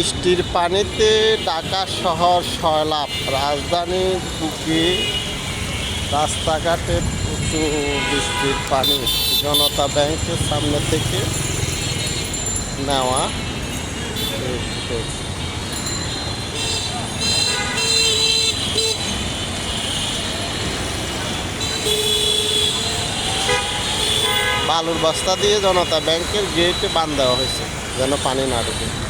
বৃষ্টির পানিতে ঢাকা শহর সয়লাব, রাজধানীর বুকে রাস্তাঘাটে প্রচুর বৃষ্টির পানি। জনতা ব্যাংকের সামনে থেকে নেওয়া বালুর বস্তা দিয়ে জনতা ব্যাংকের গেটে বাঁধ দেওয়া হয়েছে যেন পানি না ঢুকে।